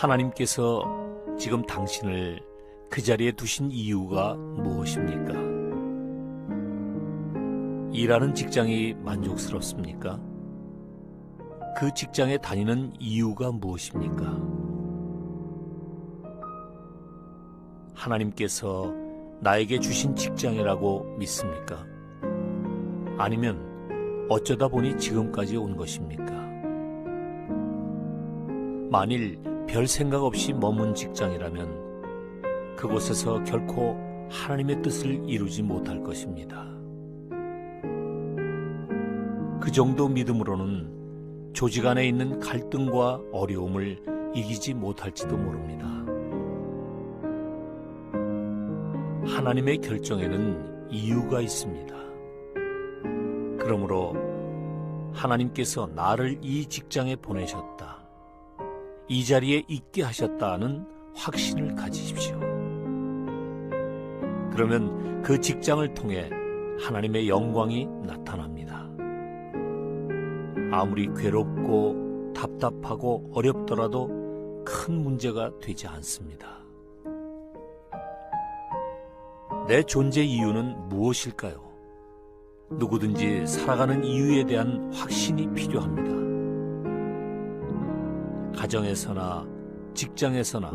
하나님께서 지금 당신을 그 자리에 두신 이유가 무엇입니까? 일하는 직장이 만족스럽습니까? 그 직장에 다니는 이유가 무엇입니까? 하나님께서 나에게 주신 직장이라고 믿습니까? 아니면 어쩌다 보니 지금까지 온 것입니까? 만일 별 생각 없이 머문 직장이라면 그곳에서 결코 하나님의 뜻을 이루지 못할 것입니다. 그 정도 믿음으로는 조직 안에 있는 갈등과 어려움을 이기지 못할지도 모릅니다. 하나님의 결정에는 이유가 있습니다. 그러므로 하나님께서 나를 이 직장에 보내셨다, 이 자리에 있게 하셨다는 확신을 가지십시오. 그러면 그 직장을 통해 하나님의 영광이 나타납니다. 아무리 괴롭고 답답하고 어렵더라도 큰 문제가 되지 않습니다. 내 존재 이유는 무엇일까요? 누구든지 살아가는 이유에 대한 확신이 필요합니다. 가정에서나 직장에서나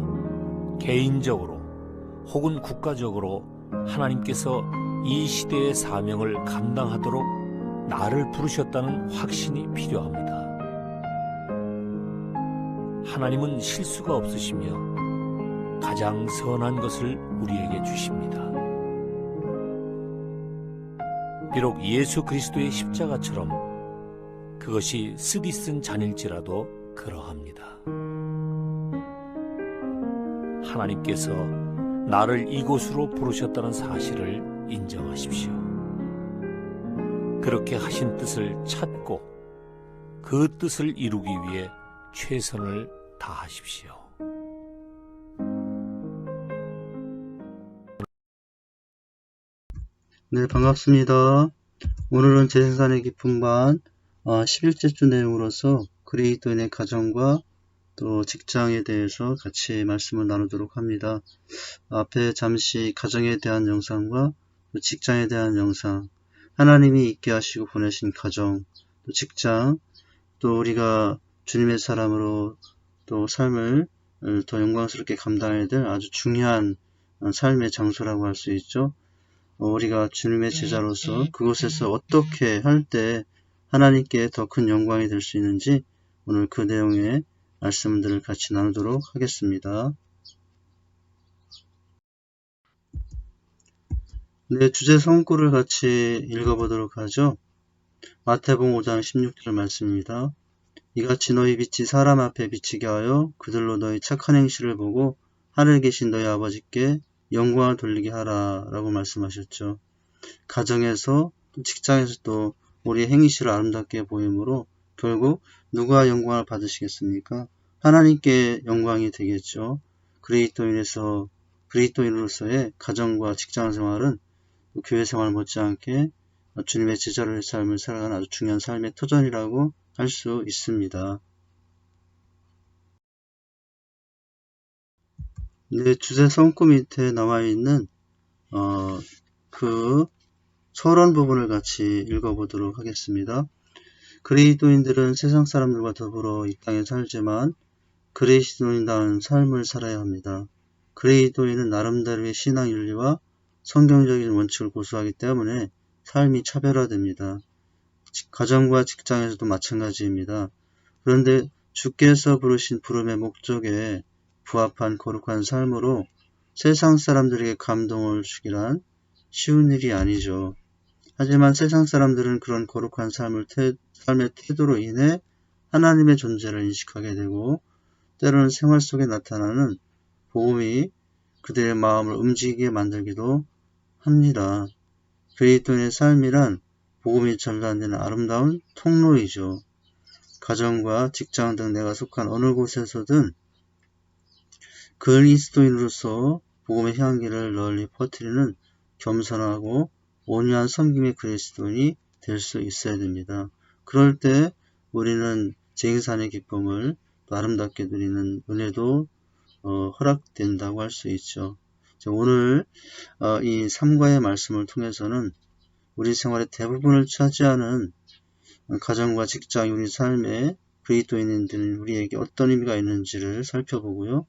개인적으로 혹은 국가적으로 하나님께서 이 시대의 사명을 감당하도록 나를 부르셨다는 확신이 필요합니다. 하나님은 실수가 없으시며 가장 선한 것을 우리에게 주십니다. 비록 예수 그리스도의 십자가처럼 그것이 쓰디쓴 잔일지라도 그러합니다. 하나님께서 나를 이곳으로 부르셨다는 사실을 인정하십시오. 그렇게 하신 뜻을 찾고 그 뜻을 이루기 위해 최선을 다하십시오. 네, 반갑습니다. 오늘은 재생산의 깊은 반 11째 주 내용으로서 그리스도인의 가정과 또 직장에 대해서 같이 말씀을 나누도록 합니다. 앞에 잠시 가정에 대한 영상과 또 직장에 대한 영상, 하나님이 있게 하시고 보내신 가정, 또 직장, 또 우리가 주님의 사람으로 또 삶을 더 영광스럽게 감당해야 될 아주 중요한 삶의 장소라고 할 수 있죠. 우리가 주님의 제자로서 그곳에서 어떻게 할 때 하나님께 더 큰 영광이 될 수 있는지 오늘 그 내용의 말씀들을 같이 나누도록 하겠습니다. 네, 주제 성구를 같이 읽어보도록 하죠. 마태복음 5장 16절 말씀입니다. 이같이 너희 빛이 사람 앞에 비치게 하여 그들로 너희 착한 행실을 보고 하늘에 계신 너희 아버지께 영광을 돌리게 하라 라고 말씀하셨죠. 가정에서 또 직장에서 또 우리의 행실을 아름답게 보이므로 결국 누가 영광을 받으시겠습니까? 하나님께 영광이 되겠죠. 그리스도인으로서의 가정과 직장 생활은 교회 생활 못지않게 주님의 제자로의 삶을 살아가는 아주 중요한 삶의 터전이라고 할 수 있습니다. 네, 주제 성구 밑에 나와 있는 그 서론 부분을 같이 읽어보도록 하겠습니다. 그리스도인들은 세상 사람들과 더불어 이 땅에 살지만 그리스도인다운 삶을 살아야 합니다. 그리스도인은 나름대로의 신앙 윤리와 성경적인 원칙을 고수하기 때문에 삶이 차별화됩니다. 가정과 직장에서도 마찬가지입니다. 그런데 주께서 부르신 부름의 목적에 부합한 거룩한 삶으로 세상 사람들에게 감동을 주기란 쉬운 일이 아니죠. 하지만 세상 사람들은 그런 거룩한 삶의 태도로 인해 하나님의 존재를 인식하게 되고 때로는 생활 속에 나타나는 복음이 그들의 마음을 움직이게 만들기도 합니다. 그리스도인의 삶이란 복음이 전달되는 아름다운 통로이죠. 가정과 직장 등 내가 속한 어느 곳에서든 그리스도인으로서 복음의 향기를 널리 퍼뜨리는 겸손하고 온유한 섬김의 그리스도인이 될 수 있어야 됩니다. 그럴 때 우리는 쟁산의 기쁨을 또 아름답게 누리는 은혜도 허락된다고 할 수 있죠. 오늘 이 3과의 말씀을 통해서는 우리 생활의 대부분을 차지하는 가정과 직장, 우리 삶에 그리스도인들은 우리에게 어떤 의미가 있는지를 살펴보고요.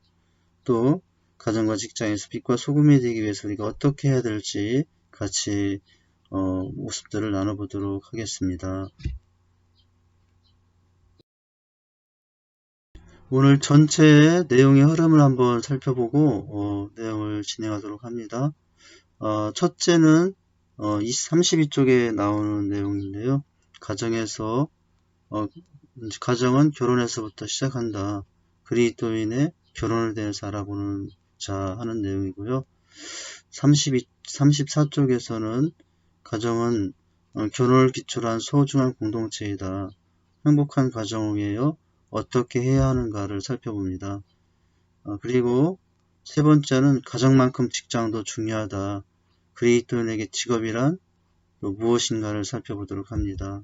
또 가정과 직장에서 빛과 소금이 되기 위해서 우리가 어떻게 해야 될지 같이 모습들을 나눠보도록 하겠습니다. 오늘 전체의 내용의 흐름을 한번 살펴보고 내용을 진행하도록 합니다. 첫째는 32쪽에 나오는 내용인데요. 가정은 결혼에서부터 시작한다. 그리스도인의 결혼에 대해서 알아보는 자 하는 내용이고요. 34쪽에서는 가정은 결혼을 기초로 한 소중한 공동체이다. 행복한 가정을 위하여 어떻게 해야 하는가를 살펴봅니다. 그리고 세 번째는 가정만큼 직장도 중요하다. 그리스도인에게 직업이란 또 무엇인가를 살펴보도록 합니다.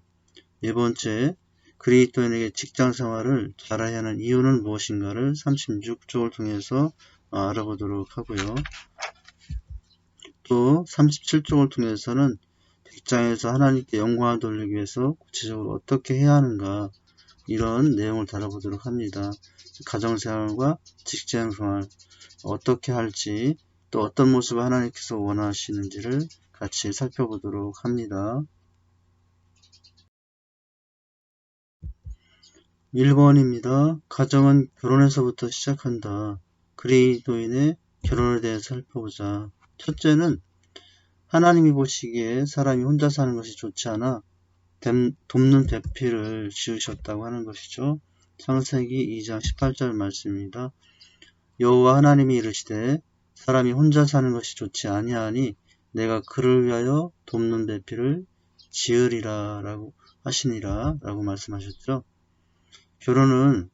네 번째, 그리스도인에게 직장 생활을 잘해야 하는 이유는 무엇인가를 36쪽을 통해서 알아보도록 하고요. 또 37쪽을 통해서는 직장에서 하나님께 영광을 돌리기 위해서 구체적으로 어떻게 해야 하는가 이런 내용을 다뤄보도록 합니다. 가정생활과 직장생활 어떻게 할지 또 어떤 모습을 하나님께서 원하시는지를 같이 살펴보도록 합니다. 1번입니다. 가정은 결혼에서부터 시작한다. 그리스도인의 결혼에 대해서 살펴보자. 첫째는 하나님이 보시기에 사람이 혼자 사는 것이 좋지 않아 돕는 배필을 지으셨다고 하는 것이죠. 창세기 2장 18절 말씀입니다. 여호와 하나님이 이르시되 사람이 혼자 사는 것이 좋지 아니하니 내가 그를 위하여 돕는 배필을 지으리라 라고 하시니라 라고 말씀하셨죠. 결혼은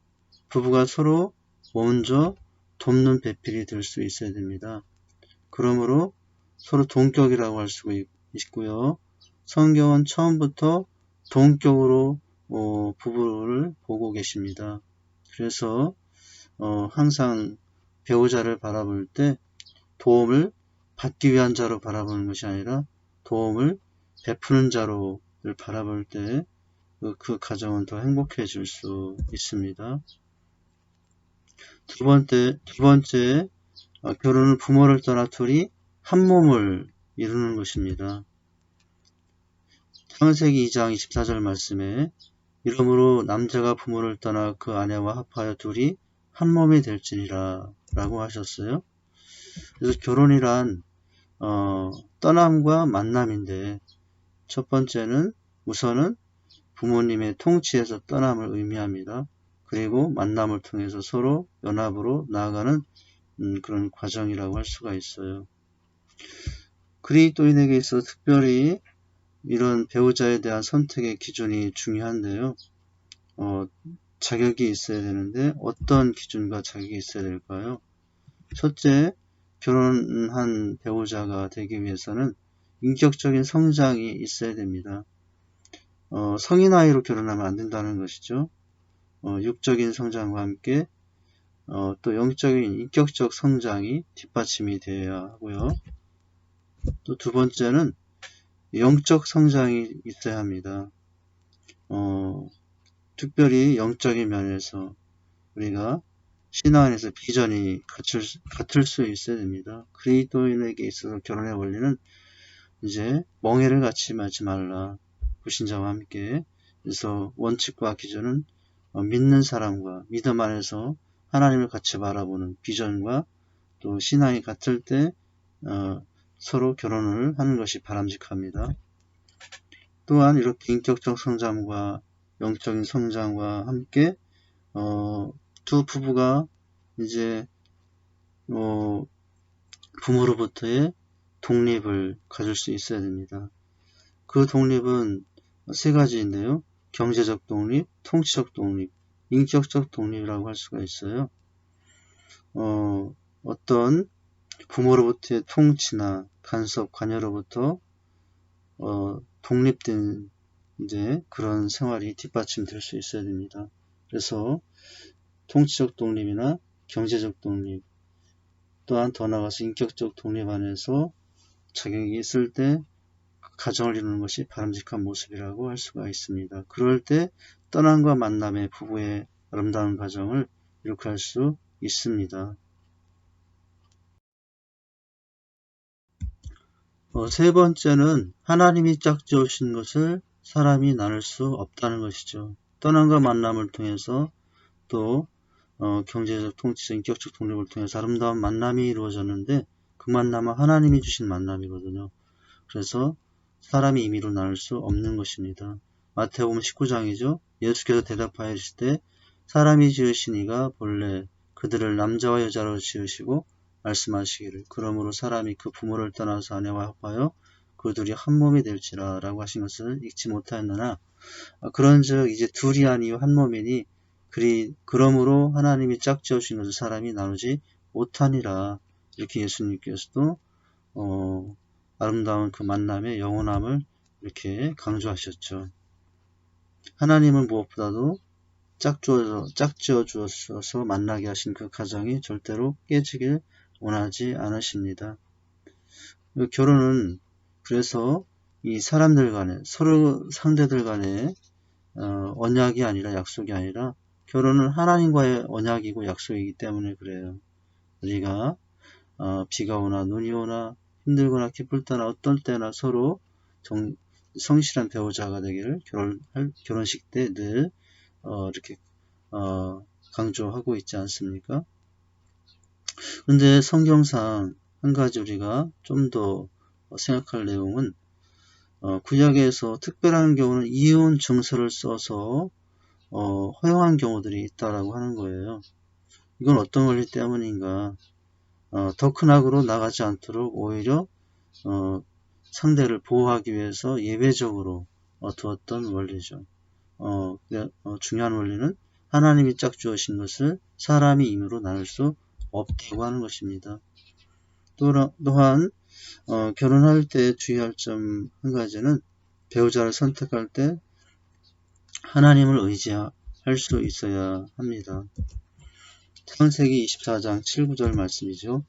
부부가 서로 먼저 돕는 배필이 될 수 있어야 됩니다. 그러므로 서로 동격이라고 할 수 있고요. 성경은 처음부터 동격으로 부부를 보고 계십니다. 그래서 항상 배우자를 바라볼 때 도움을 받기 위한 자로 바라보는 것이 아니라 도움을 베푸는 자로 바라볼 때 그 가정은 더 행복해질 수 있습니다. 두 번째, 결혼은 부모를 떠나 둘이 한 몸을 이루는 것입니다. 창세기 2장 24절 말씀에 이러므로 남자가 부모를 떠나 그 아내와 합하여 둘이 한 몸이 될지니라 라고 하셨어요. 그래서 결혼이란 떠남과 만남인데 첫 번째는 우선은 부모님의 통치에서 떠남을 의미합니다. 그리고 만남을 통해서 서로 연합으로 나아가는 그런 과정이라고 할 수가 있어요. 그리스도인에게 있어서 특별히 이런 배우자에 대한 선택의 기준이 중요한데요. 자격이 있어야 되는데 어떤 기준과 자격이 있어야 될까요? 첫째, 결혼한 배우자가 되기 위해서는 인격적인 성장이 있어야 됩니다. 성인 나이로 결혼하면 안 된다는 것이죠. 육적인 성장과 함께 또 영적인 인격적 성장이 뒷받침이 되어야 하고요. 또 두 번째는 영적 성장이 있어야 합니다. 특별히 영적인 면에서 우리가 신앙 안에서 비전이 같을 수 있어야 됩니다. 그리스도인에게 있어서 결혼의 원리는 이제 멍해를 같이 하지 말라. 불신자와 함께. 그래서 원칙과 기준은 믿는 사람과 믿음 안에서 하나님을 같이 바라보는 비전과 또 신앙이 같을 때 서로 결혼을 하는 것이 바람직합니다. 또한 이렇게 인격적 성장과 영적인 성장과 함께 두 부부가 이제 부모로부터의 독립을 가질 수 있어야 됩니다. 그 독립은 세 가지인데요. 경제적 독립, 통치적 독립, 인격적 독립이라고 할 수가 있어요. 어떤 부모로부터의 통치나 간섭, 관여로부터 독립된 이제 그런 생활이 뒷받침될 수 있어야 됩니다. 그래서 통치적 독립이나 경제적 독립, 또한 더 나아가서 인격적 독립 안에서 자격이 있을 때 가정을 이루는 것이 바람직한 모습이라고 할 수가 있습니다. 그럴 때 떠남과 만남의 부부의 아름다운 가정을 이룩할 수 있습니다. 세 번째는 하나님이 짝지으신 것을 사람이 나눌 수 없다는 것이죠. 떠남과 만남을 통해서 또 경제적, 통치적, 인격적 독립을 통해서 아름다운 만남이 이루어졌는데 그 만남은 하나님이 주신 만남이거든요. 그래서 사람이 임의로 나눌 수 없는 것입니다. 마태복음 19장이죠. 예수께서 대답하여 이르실 때 사람이 지으신 이가 본래 그들을 남자와 여자로 지으시고 말씀하시기를 그러므로 사람이 그 부모를 떠나서 아내와 합하여 그 둘이 한 몸이 될지라 라고 하신 것을 읽지 못하였느나 그런즉 이제 둘이 아니요 한 몸이니 그러므로 하나님이 짝지으신 것을 사람이 나누지 못하니라. 이렇게 예수님께서도 아름다운 그 만남의 영원함을 이렇게 강조하셨죠. 하나님은 무엇보다도 짝지어 주어서 만나게 하신 그 가정이 절대로 깨지길 원하지 않으십니다. 결혼은 그래서 이 사람들 간에 서로 상대들 간에 언약이 아니라 약속이 아니라 결혼은 하나님과의 언약이고 약속이기 때문에 그래요. 우리가 비가 오나 눈이 오나 힘들거나 기쁠 때나 어떤 때나 서로 성실한 배우자가 되기를 결혼식 때 늘 이렇게 강조하고 있지 않습니까? 그런데 성경상 한 가지 우리가 좀 더 생각할 내용은 구약에서 특별한 경우는 이혼 증서를 써서 허용한 경우들이 있다라고 하는 거예요. 이건 어떤 원리 때문인가? 더 큰 악으로 나가지 않도록 오히려 상대를 보호하기 위해서 예외적으로 두었던 원리죠. 중요한 원리는 하나님이 짝주으신 것을 사람이 임의로 나눌 수 없다고 하는 것입니다. 또한 결혼할 때 주의할 점 한 가지는 배우자를 선택할 때 하나님을 의지할 수 있어야 합니다. 창세기 24장 7, 9절 말씀이죠.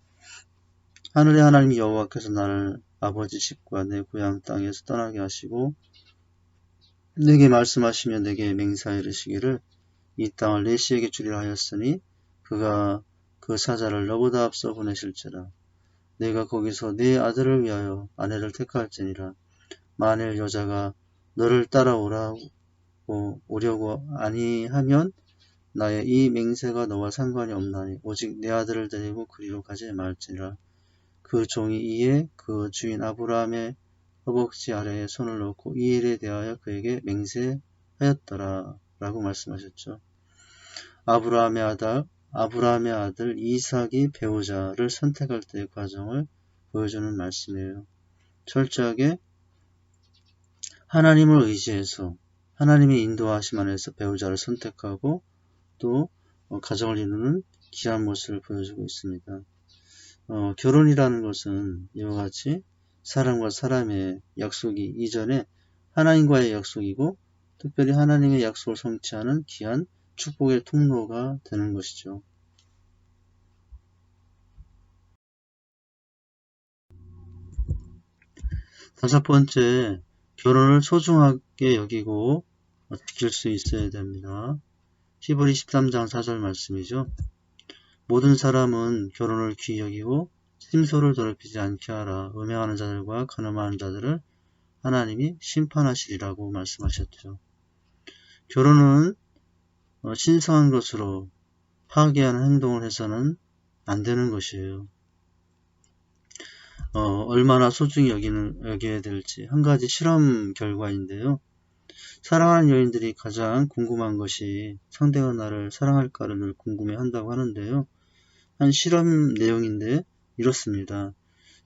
하늘의 하나님 여호와께서 나를 아버지 집과 내 고향 땅에서 떠나게 하시고 내게 말씀하시며 내게 맹세하여 이르시기를 이 땅을 내 씨에게 주리라 하였으니 그가 그 사자를 너보다 앞서 보내실지라. 내가 거기서 네 아들을 위하여 아내를 택할지니라. 만일 여자가 너를 오려고 아니하면 나의 이 맹세가 너와 상관이 없나니 오직 내 아들을 데리고 그리로 가지 말지니라. 그 종이 이에 그 주인 아브라함의 허벅지 아래에 손을 놓고 이 일에 대하여 그에게 맹세하였더라 하였더라 라고 말씀하셨죠. 아브라함의 아들 이삭이 배우자를 선택할 때의 과정을 보여주는 말씀이에요. 철저하게 하나님을 의지해서 하나님의 인도하심 안에서 배우자를 선택하고 또 가정을 이루는 귀한 모습을 보여주고 있습니다. 결혼이라는 것은 이와 같이 사람과 사람의 약속이 이전에 하나님과의 약속이고 특별히 하나님의 약속을 성취하는 귀한 축복의 통로가 되는 것이죠. 다섯 번째, 결혼을 소중하게 여기고 지킬 수 있어야 됩니다. 히브리 13장 4절 말씀이죠. 모든 사람은 결혼을 귀히 여기고 심소를 더럽히지 않게 하라. 음행하는 자들과 간음하는 자들을 하나님이 심판하시리라고 말씀하셨죠. 결혼은 신성한 것으로 파괴하는 행동을 해서는 안 되는 것이에요. 얼마나 소중히 여겨야 될지 한 가지 실험 결과인데요. 사랑하는 여인들이 가장 궁금한 것이 상대가 나를 사랑할까를 늘 궁금해한다고 하는데요. 한 실험 내용인데 이렇습니다.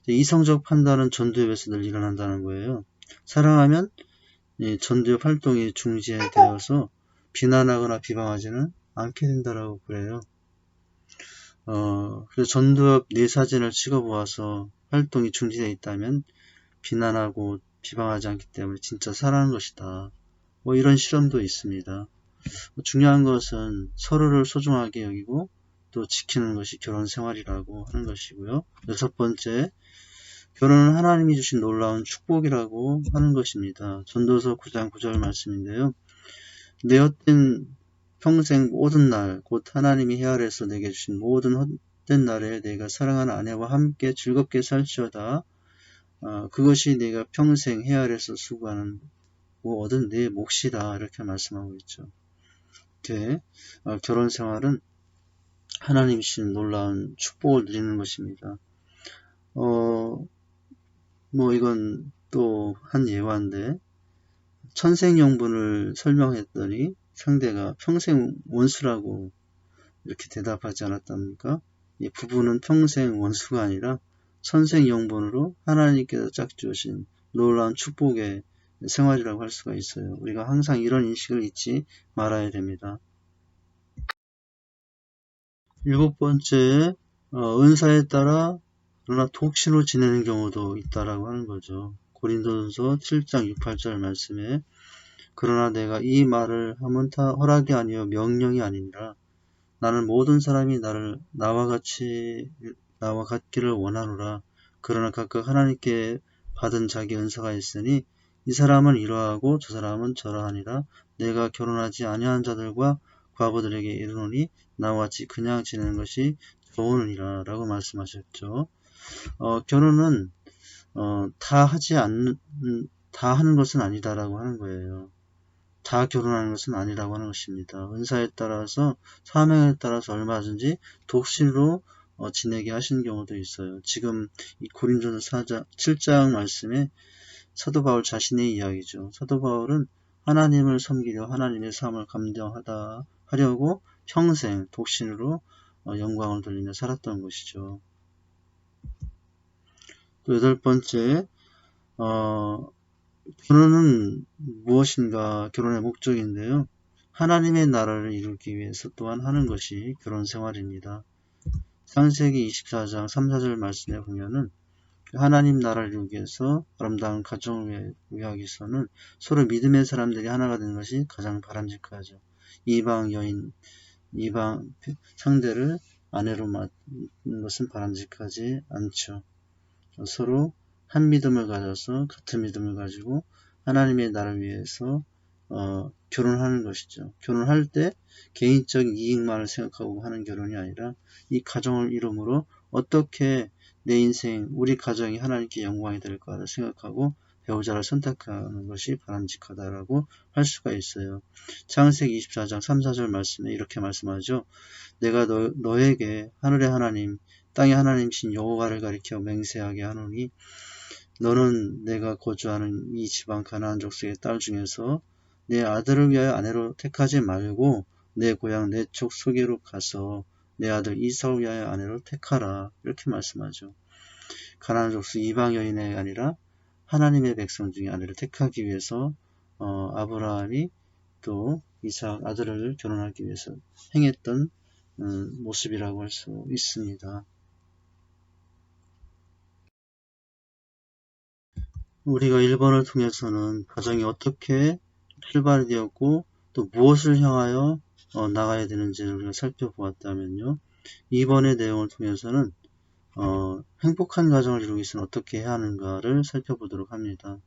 이성적 판단은 전두엽에서 늘 일어난다는 거예요. 사랑하면 전두엽 활동이 중지되어서 비난하거나 비방하지는 않게 된다라고 그래요. 그래서 전두엽 뇌사진을 찍어보아서 활동이 중지되어 있다면 비난하고 비방하지 않기 때문에 진짜 사랑하는 것이다. 이런 실험도 있습니다. 중요한 것은 서로를 소중하게 여기고 또 지키는 것이 결혼 생활이라고 하는 것이고요. 여섯 번째, 결혼은 하나님이 주신 놀라운 축복이라고 하는 것입니다. 전도서 9장 9절 말씀인데요. 내 헛된 평생 모든 날, 곧 하나님이 헤아려서 내게 주신 모든 헛된 날에 내가 사랑하는 아내와 함께 즐겁게 살지어다. 그것이 내가 평생 헤아려서 수고하는 얻은 내 몫이다. 이렇게 말씀하고 있죠. 이렇게 결혼 생활은 하나님이 주신 놀라운 축복을 누리는 것입니다. 이건 또 한 예화인데 천생연분을 설명했더니 상대가 평생 원수라고 이렇게 대답하지 않았답니까? 이 부부는 평생 원수가 아니라 천생연분으로 하나님께서 짝지으신 놀라운 축복의 생활이라고 할 수가 있어요. 우리가 항상 이런 인식을 잊지 말아야 됩니다. 일곱 번째, 은사에 따라 그러나 독신으로 지내는 경우도 있다라고 하는 거죠. 고린도전서 7장 6, 8절 말씀에 그러나 내가 이 말을 하면 다 허락이 아니요 명령이 아니니라. 나는 모든 사람이 나와 같기를 원하노라. 그러나 각각 하나님께 받은 자기 은사가 있으니 이 사람은 이러하고 저 사람은 저러하니라. 내가 결혼하지 아니한 자들과 과부들에게 이르노니 나와 같이 그냥 지내는 것이 좋으니라 라고 말씀하셨죠. 결혼은 다 하는 것은 아니다라고 하는 거예요. 다 결혼하는 것은 아니라고 하는 것입니다. 은사에 따라서 사명에 따라서 얼마든지 독신으로 지내게 하시는 경우도 있어요. 지금 이 고린도전서 7장 말씀에 사도 바울 자신의 이야기죠. 사도 바울은 하나님을 섬기려 하나님의 삶을 하려고 평생 독신으로 영광을 돌리며 살았던 것이죠. 또 여덟 번째, 결혼은 무엇인가 결혼의 목적인데요. 하나님의 나라를 이루기 위해서 또한 하는 것이 결혼 생활입니다. 창세기 24장 3, 4절 말씀에 보면은 하나님 나라를 이루기 위해서 아름다운 가정을 위하기 위해서는 서로 믿음의 사람들이 하나가 되는 것이 가장 바람직하죠. 이방 상대를 아내로 맡는 것은 바람직하지 않죠. 서로 한 믿음을 가져서 같은 믿음을 가지고 하나님의 나라를 위해서 결혼하는 것이죠. 결혼할 때 개인적 이익만을 생각하고 하는 결혼이 아니라 이 가정을 이룸으로 어떻게 내 인생, 우리 가정이 하나님께 영광이 될까를 생각하고 배우자를 선택하는 것이 바람직하다라고 할 수가 있어요. 창세기 24장 3, 4절 말씀에 이렇게 말씀하죠. 내가 너에게 하늘의 하나님, 땅의 하나님이신 여호와를 가리켜 맹세하게 하노니 너는 내가 거주하는 이 지방 가나안 족속의 딸 중에서 내 아들을 위하여 아내로 택하지 말고 내 고향 내 족속으로 가서 내 아들 이삭을 위하여 아내로 택하라. 이렇게 말씀하죠. 가나안 족속 이방 여인이 아니라 하나님의 백성 중에 아내를 택하기 위해서 아브라함이 또 이삭 아들을 결혼하기 위해서 행했던 모습이라고 할 수 있습니다. 우리가 1번을 통해서는 가정이 어떻게 출발이 되었고 또 무엇을 향하여 나가야 되는지를 우리가 살펴보았다면요. 2번의 내용을 통해서는 행복한 가정을 이루기 위해서는 어떻게 해야 하는가를 살펴보도록 합니다.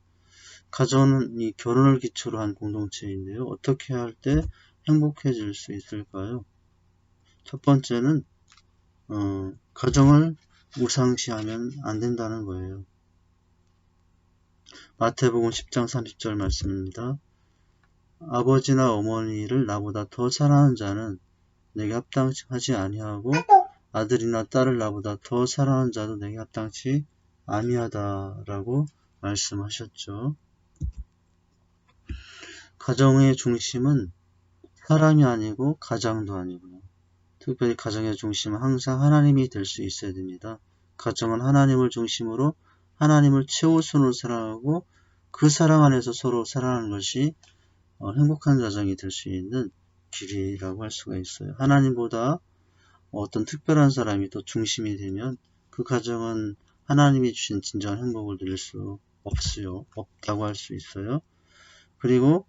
가정은 이 결혼을 기초로 한 공동체인데요. 어떻게 할 때 행복해질 수 있을까요? 첫 번째는 가정을 우상시하면 안 된다는 거예요. 마태복음 10장 30절 말씀입니다. 아버지나 어머니를 나보다 더 사랑하는 자는 내게 합당하지 아니하고 아들이나 딸을 나보다 더 사랑하는 자도 내게 합당치 아니하다라고 말씀하셨죠. 가정의 중심은 사람이 아니고 가장도 아니고요. 특별히 가정의 중심은 항상 하나님이 될 수 있어야 됩니다. 가정은 하나님을 중심으로 하나님을 최우선으로 사랑하고 그 사랑 안에서 서로 사랑하는 것이 행복한 가정이 될 수 있는 길이라고 할 수가 있어요. 하나님보다 어떤 특별한 사람이 더 중심이 되면 그 가정은 하나님이 주신 진정한 행복을 누릴 수 없다고 할 수 있어요. 그리고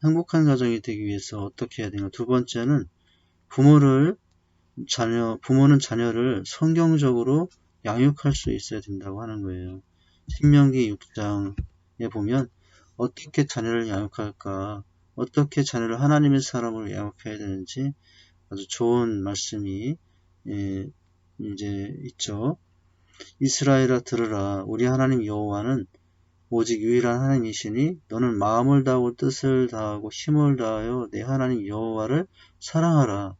행복한 가정이 되기 위해서 어떻게 해야 되냐. 두 번째는 부모는 자녀를 성경적으로 양육할 수 있어야 된다고 하는 거예요. 신명기 6장에 보면 어떻게 자녀를 양육할까, 어떻게 자녀를 하나님의 사람으로 양육해야 되는지 아주 좋은 말씀이 이제 있죠. 이스라엘아 들으라. 우리 하나님 여호와는 오직 유일한 하나님이시니 너는 마음을 다하고 뜻을 다하고 힘을 다하여 내 하나님 여호와를 사랑하라.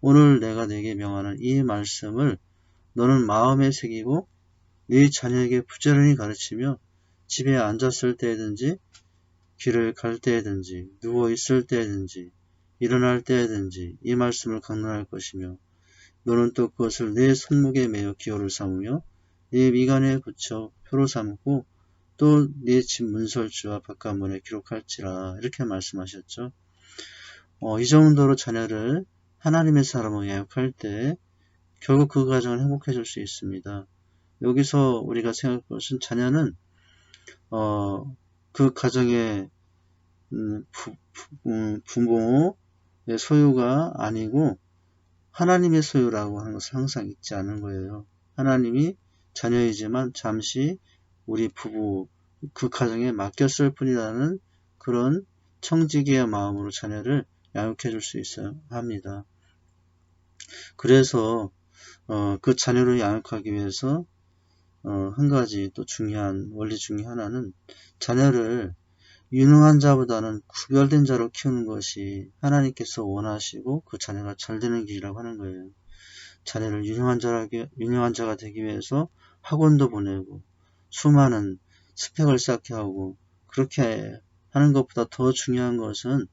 오늘 내가 내게 명하는 이 말씀을 너는 마음에 새기고 네 자녀에게 부지런히 가르치며 집에 앉았을 때든지 길을 갈 때든지 누워 있을 때든지 일어날 때든지 이 말씀을 강론할 것이며 너는 또 그것을 내 손목에 매어 기호를 삼으며 네 미간에 붙여 표로 삼고 또 네 집 문설주와 바깥문에 기록할지라. 이렇게 말씀하셨죠. 이 정도로 자녀를 하나님의 사람으로 양육할 때 결국 그 가정은 행복해질 수 있습니다. 여기서 우리가 생각할 것은 자녀는 그 가정의 부모의 소유가 아니고 하나님의 소유라고 하는 것을 항상 잊지 않는 거예요. 하나님이 자녀이지만 잠시 우리 부부 그 가정에 맡겼을 뿐이라는 그런 청지기의 마음으로 자녀를 양육해 줄 수 있어야 합니다. 그래서 그 자녀를 양육하기 위해서 한 가지 또 중요한 원리 중에 하나는 자녀를 유능한 자보다는 구별된 자로 키우는 것이 하나님께서 원하시고 그 자녀가 잘 되는 길이라고 하는 거예요. 자녀를 유능한 자가 되기 위해서 학원도 보내고 수많은 스펙을 쌓게 하고 그렇게 하는 것보다 더 중요한 것은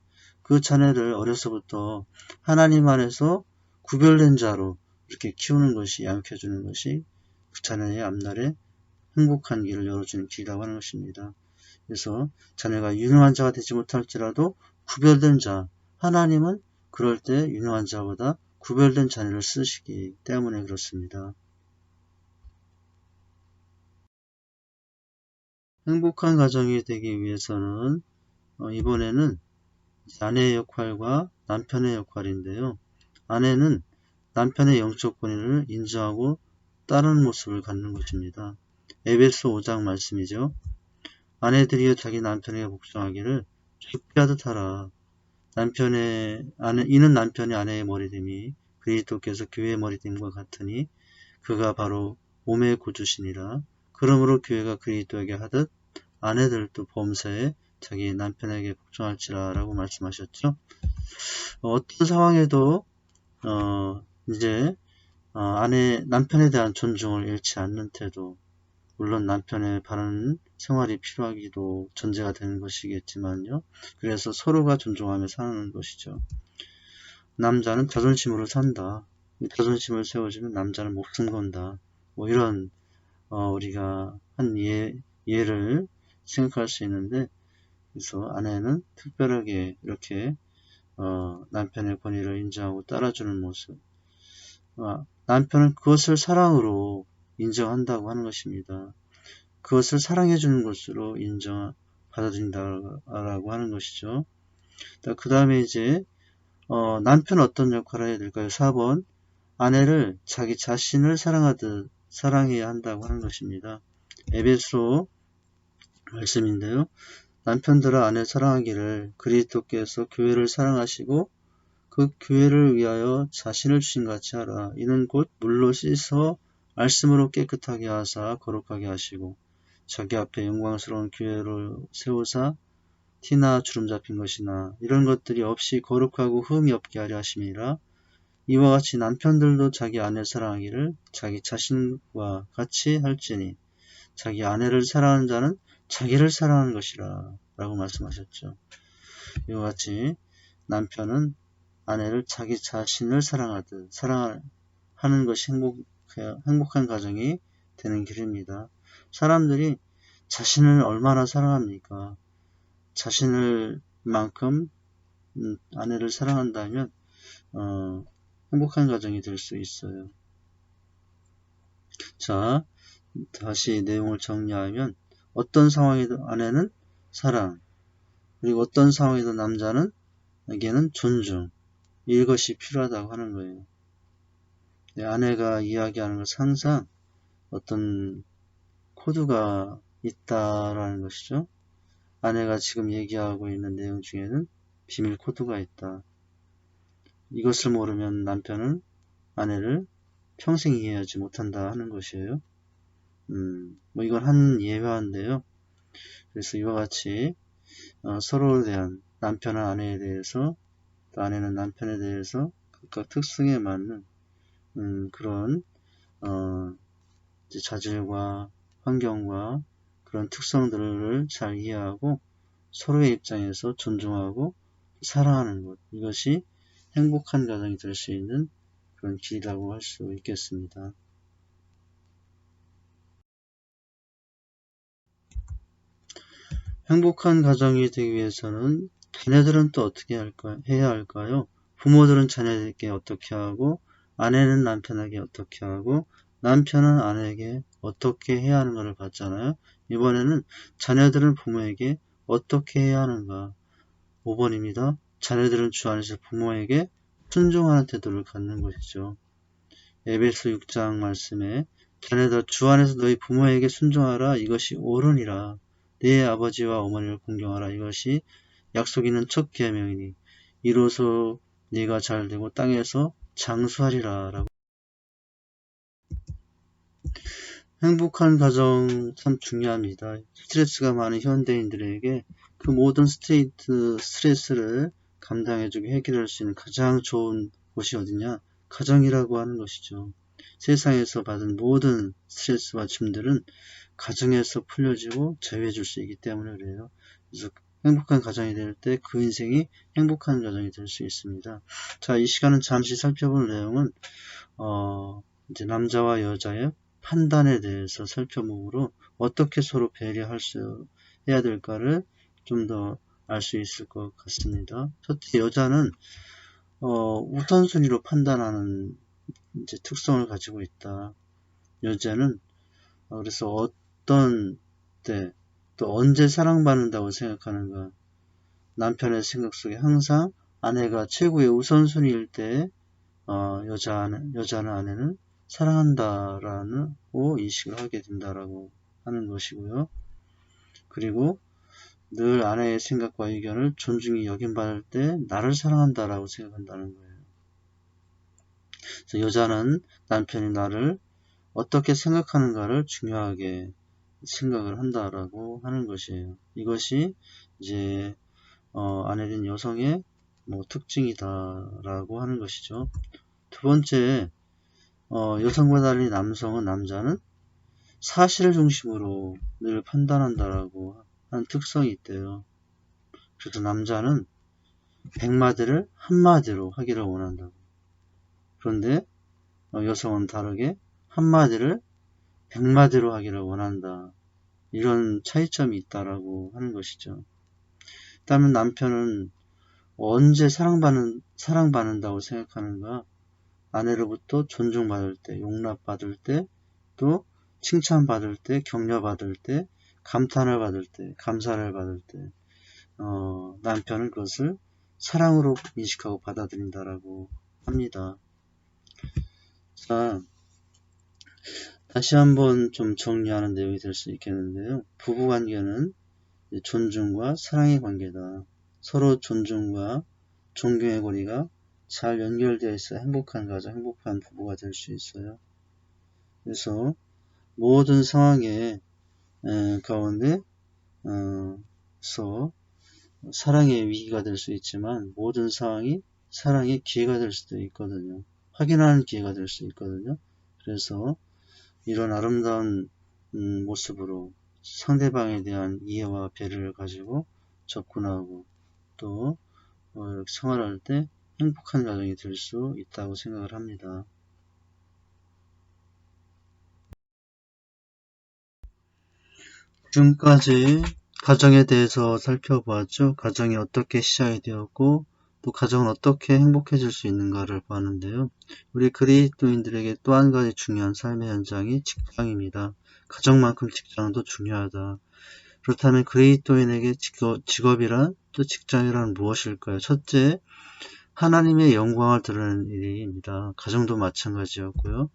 그 자녀를 어려서부터 하나님 안에서 구별된 자로 이렇게 키우는 것이 양육해 주는 것이 그 자녀의 앞날에 행복한 길을 열어주는 길이라고 하는 것입니다. 그래서 자녀가 유능한 자가 되지 못할지라도 구별된 자, 하나님은 그럴 때 유능한 자보다 구별된 자녀를 쓰시기 때문에 그렇습니다. 행복한 가정이 되기 위해서는 이번에는 아내의 역할과 남편의 역할인데요. 아내는 남편의 영적 권위를 인정하고 따르는 모습을 갖는 것입니다. 에베소 5장 말씀이죠. 아내들이여 자기 남편에게 복종하기를 죽게 하듯 하라. 이는 남편이 아내의 머리됨이 그리스도께서 교회의 머리됨과 같으니 그가 바로 몸의 구주시니라. 그러므로 교회가 그리스도에게 하듯 아내들도 범사에 자기 남편에게 복종할지라 라고 말씀하셨죠. 어떤 상황에도 이제 남편에 대한 존중을 잃지 않는 태도, 물론 남편의 바른 생활이 필요하기도 전제가 되는 것이겠지만요. 그래서 서로가 존중하며 사는 것이죠. 남자는 자존심으로 산다. 자존심을 세워주면 남자는 목숨 건다. 뭐 이런 우리가 한 예를 생각할 수 있는데, 그래서 아내는 특별하게 이렇게 남편의 권위를 인정하고 따라주는 모습, 남편은 그것을 사랑으로 인정한다고 하는 것입니다. 그것을 사랑해주는 것으로 받아들인다라고 하는 것이죠. 그 다음에 이제 남편은 어떤 역할을 해야 될까요? 4번, 아내를 자기 자신을 사랑하듯 사랑해야 한다고 하는 것입니다. 에베소 말씀인데요. 남편들아 아내 사랑하기를 그리스도께서 교회를 사랑하시고 그 교회를 위하여 자신을 주신 같이 하라. 이는 곧 물로 씻어 말씀으로 깨끗하게 하사 거룩하게 하시고 자기 앞에 영광스러운 교회를 세우사 티나 주름 잡힌 것이나 이런 것들이 없이 거룩하고 흠이 없게 하려 하심이라. 이와 같이 남편들도 자기 아내 사랑하기를 자기 자신과 같이 할지니 자기 아내를 사랑하는 자는 자기를 사랑하는 것이라 라고 말씀하셨죠. 이와 같이 남편은 아내를 자기 자신을 사랑하듯 사랑하는 것이 행복한 가정이 되는 길입니다. 사람들이 자신을 얼마나 사랑합니까? 자신을 만큼 아내를 사랑한다면 행복한 가정이 될 수 있어요. 자, 다시 내용을 정리하면 어떤 상황에도 아내는 사랑, 그리고 어떤 상황에도 남자에게는 존중, 이것이 필요하다고 하는 거예요. 아내가 이야기하는 것은 항상 어떤 코드가 있다라는 것이죠. 아내가 지금 얘기하고 있는 내용 중에는 비밀 코드가 있다. 이것을 모르면 남편은 아내를 평생 이해하지 못한다 하는 것이에요. 뭐 이건 한 예화인데요. 그래서 이와 같이 서로에 대한 남편은 아내에 대해서 또 아내는 남편에 대해서 각각 특성에 맞는 그런 이제 자질과 환경과 그런 특성들을 잘 이해하고 서로의 입장에서 존중하고 사랑하는 것, 이것이 행복한 가정이 될 수 있는 그런 길이라고 할 수 있겠습니다. 행복한 가정이 되기 위해서는 자녀들은 또 어떻게 해야 할까요? 부모들은 자녀에게 어떻게 하고, 아내는 남편에게 어떻게 하고, 남편은 아내에게 어떻게 해야 하는가를 봤잖아요. 이번에는 자녀들은 부모에게 어떻게 해야 하는가. 5번입니다. 자녀들은 주 안에서 부모에게 순종하는 태도를 갖는 것이죠. 에베소 6장 말씀에 자녀들아 주 안에서 너희 부모에게 순종하라. 이것이 옳으니라. 네 아버지와 어머니를 공경하라. 이것이 약속 있는 첫 계명이니 이로써 네가 잘되고 땅에서 장수하리라. 라고. 행복한 가정 참 중요합니다. 스트레스가 많은 현대인들에게 그 모든 스트레스를 감당해주고 해결할 수 있는 가장 좋은 곳이 어디냐? 가정이라고 하는 것이죠. 세상에서 받은 모든 스트레스와 짐들은 가정에서 풀려지고 자유해질 수 있기 때문에 그래요. 그래서 행복한 가정이 될 때 그 인생이 행복한 가정이 될 수 있습니다. 자, 이 시간은 잠시 살펴볼 내용은 이제 남자와 여자의 판단에 대해서 살펴보므로 어떻게 서로 해야 될까를 좀 더 알 수 있을 것 같습니다. 첫째, 여자는 우선순위로 판단하는 이제 특성을 가지고 있다. 여자는 그래서 어떤 때 또 언제 사랑받는다고 생각하는가. 남편의 생각 속에 항상 아내가 최고의 우선순위일 때 여자는 아내는 사랑한다라고 인식을 하게 된다라고 하는 것이고요. 그리고 늘 아내의 생각과 의견을 존중히 여김받을 때 나를 사랑한다라고 생각한다는 거예요. 그래서 여자는 남편이 나를 어떻게 생각하는가를 중요하게 생각을 한다라고 하는 것이에요. 이것이 이제 아내된 여성의 특징이다라고 하는 것이죠. 두 번째, 여성과 달리 남자는 사실을 중심으로 늘 판단한다라고 하는 특성이 있대요. 그래서 남자는 100마디를 한마디로 하기를 원한다고. 그런데 여성은 다르게 한마디를 100마디로 하기를 원한다. 이런 차이점이 있다라고 하는 것이죠. 그다음에 남편은 언제 사랑받는다고 생각하는가? 아내로부터 존중받을 때, 용납받을 때, 또 칭찬받을 때, 격려받을 때, 감탄을 받을 때, 감사를 받을 때, 남편은 그것을 사랑으로 인식하고 받아들인다라고 합니다. 자, 다시 한번 좀 정리하는 내용이 될 수 있겠는데요. 부부관계는 존중과 사랑의 관계다. 서로 존중과 존경의 고리가 잘 연결되어 있어 행복한 가정, 행복한 부부가 될 수 있어요. 그래서 모든 상황의 가운데 서 사랑의 위기가 될 수 있지만 모든 상황이 사랑의 기회가 될 수도 있거든요. 확인하는 기회가 될 수 있거든요. 그래서 이런 아름다운 모습으로 상대방에 대한 이해와 배려를 가지고 접근하고 또 생활할 때 행복한 가정이 될 수 있다고 생각을 합니다. 지금까지 가정에 대해서 살펴보았죠. 가정이 어떻게 시작이 되었고 또 가정은 어떻게 행복해질 수 있는가를 봤는데요. 우리 그리스도인들에게 또 한 가지 중요한 삶의 현장이 직장입니다. 가정만큼 직장도 중요하다. 그렇다면 그리스도인에게 직업이란 또 직장이란 무엇일까요? 첫째, 하나님의 영광을 드러내는 일입니다. 가정도 마찬가지였고요.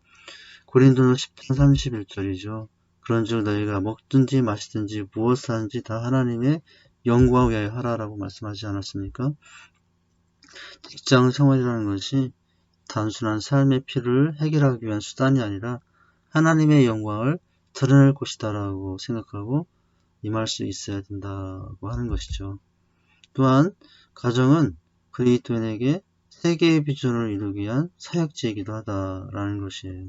고린도는 10장 31절이죠. 그런즉 너희가 먹든지 마시든지 무엇을 하든지 다 하나님의 영광을 위하여 하라라고 말씀하지 않았습니까? 직장 생활이라는 것이 단순한 삶의 필요를 해결하기 위한 수단이 아니라 하나님의 영광을 드러낼 곳이다라고 생각하고 임할 수 있어야 된다고 하는 것이죠. 또한 가정은 그리스도인에게 세계의 비전을 이루기 위한 사역지이기도 하다라는 것이에요.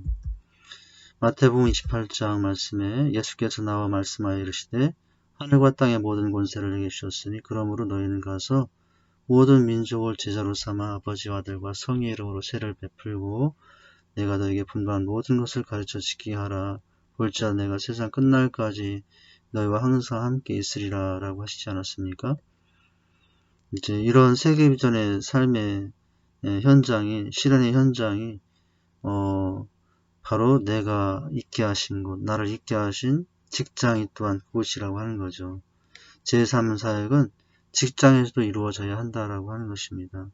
마태복음 28장 말씀에 예수께서 나와 말씀하여 이르시되 하늘과 땅의 모든 권세를 내게 주셨으니 그러므로 너희는 가서 모든 민족을 제자로 삼아 아버지와 아들과 성의 이름으로 세를 베풀고 내가 너에게 분부한 모든 것을 가르쳐 지키게 하라. 볼지어다 내가 세상 끝날까지 너희와 항상 함께 있으리라 라고 하시지 않았습니까? 이제 이런 세계 비전의 삶의 현장이 실현의 현장이 바로 내가 있게 하신 곳, 나를 있게 하신 직장이 또한 그곳이라고 하는 거죠. 제3사역은 직장에서도 이루어져야 한다라고 하는 것입니다.